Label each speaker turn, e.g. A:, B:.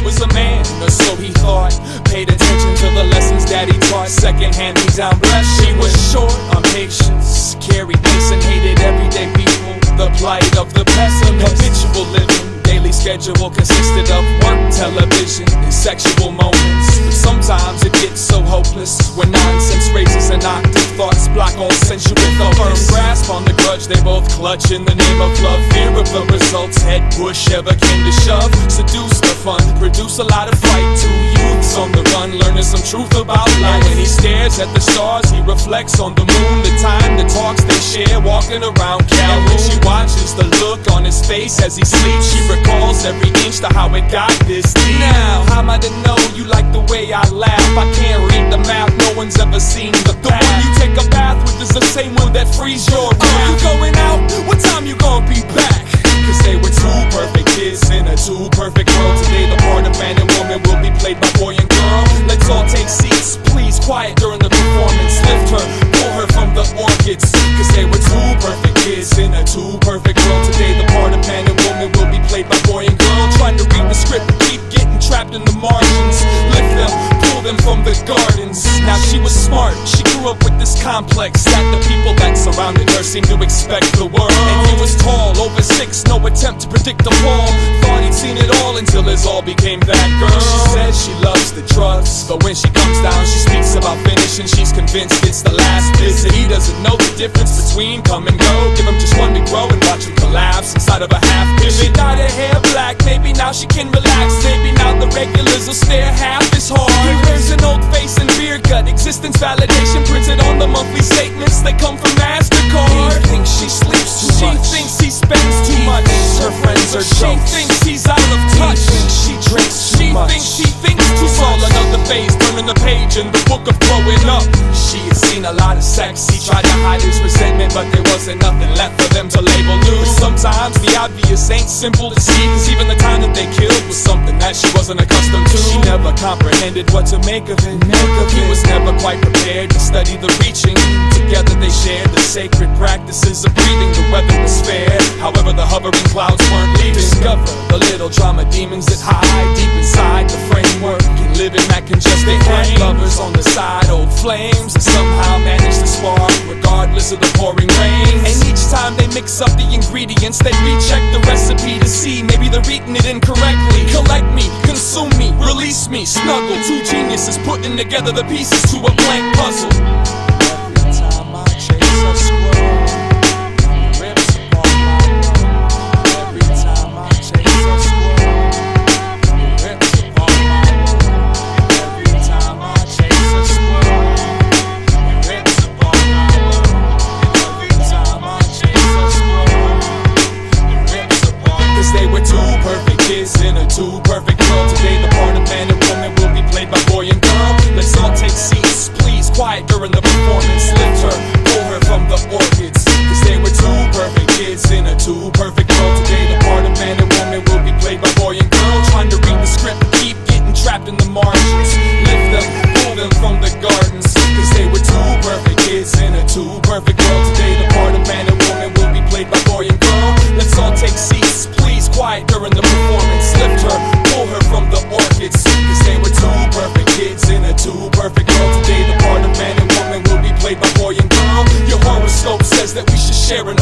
A: was a man, or so he thought. Paid attention to the lessons that he taught. Second-hand me down blessed. She was short on patience, carried pace and hated everyday people. The plight of the pessimist. Habitual living, daily schedule consisted of work, television, and sexual moments. But sometimes it gets so hopeless when nonsense raises an octave. Thoughts block all sensual focus. Firm grasp on the grudge they both clutch in the name of love. Fear of the results, head push, ever came to shove. Seduce the fun, produce a lot of fright. Two youths on the run, learning some truth about life. And when he stares at the stars, he reflects on the moon. The time, the talks they share, walking around Calhoun. And when she watches the look on his face as he sleeps, she recalls every inch to how it got this deep. Now, how am I to know you like the way I laugh? I can't read the map, no one's ever seen the path. The one you take a bath with is the same one that frees your wrath. You going out? What time you gonna be back? Cause they were two perfect kids in a two perfect world. Today the part of man and woman will be played by boy and girl. Let's all take seats, please, quiet during the performance. Lift her, pull her from the orchids. Cause they were two perfect kids in a two perfect world. Today the part of man and woman will be played by boy and girl. Trying to read the script, keep getting trapped in the margins. Lift them, pull them from the gardens. Now she was smart, she grew up with this complex that the people that surrounded her seemed to expect the world. And he was tall, over 6, no attempt to predict the fall. Thought he'd seen it all until his all became that girl. She says she loves the drugs, but when she comes down she speaks about finishing. She's convinced it's the last visit. He doesn't know the difference between come and go. Give him just one to grow and watch him collapse inside of a half pivot. She dyed her hair black, maybe now she can relax. Maybe now the regulars will stare half as hard. He wears an old face and beer gut, existence validation printed on the monthly statements. They come from MasterCard. He thinks she sleeps too much. She thinks he spends too much. Her friends are jokes. She thinks he's out of touch. She drinks too much. She thinks too much. Another phase, turning the page in the book of growing up. She had seen a lot of sex. He tried to hide his resentment, but there wasn't nothing left for them to label new. But sometimes the obvious ain't simple to see, cause even the time that they killed was something that she wasn't accustomed to. She never comprehended what to make of it. He was never quite prepared to study the reaching. Together they shared the sacred practices of breathing. The weather was fair, however the hovering clouds weren't leaving. Discover the little drama demons that hide deep inside the framework and live in that congested brain. Lovers on the side, old flames, and somehow manage to spark regardless of the pouring rain. And each time they mix up the ingredients, they recheck the recipe to see maybe they're eating it incorrectly. Collect me, consume me, release me, snuggle. Two geniuses putting together the pieces to a blank puzzle. Every time I chase a squirrel, it rips apart my world. Every time I chase a squirrel, it rips apart my world. Every time I chase a squirrel, it rips apart my world. Every time I chase a squirrel, it rips apart. Cause they were two perfect kids in a two perfect world. Today the part of man and woman will be played by boy and girl. Let's all take seats, please, quiet during the performance. Lift her, pull her from the orchids. Cause they were two perfect kids in a two perfect world. Today the part of man and woman will be played by boy and girl. Trying to read the script, keep getting trapped in the margins. Lift them, pull them from the gardens. Cause they were two perfect kids in a two perfect world. Today the part of man and woman will be played by boy and girl. Let's all take seats, please, quiet during the performance. Lift her, pull her from the orchids. Cause they were two perfect kids in a two perfect world. Today the part of man and woman will be played by boy and girl. Your horoscope says that we should share an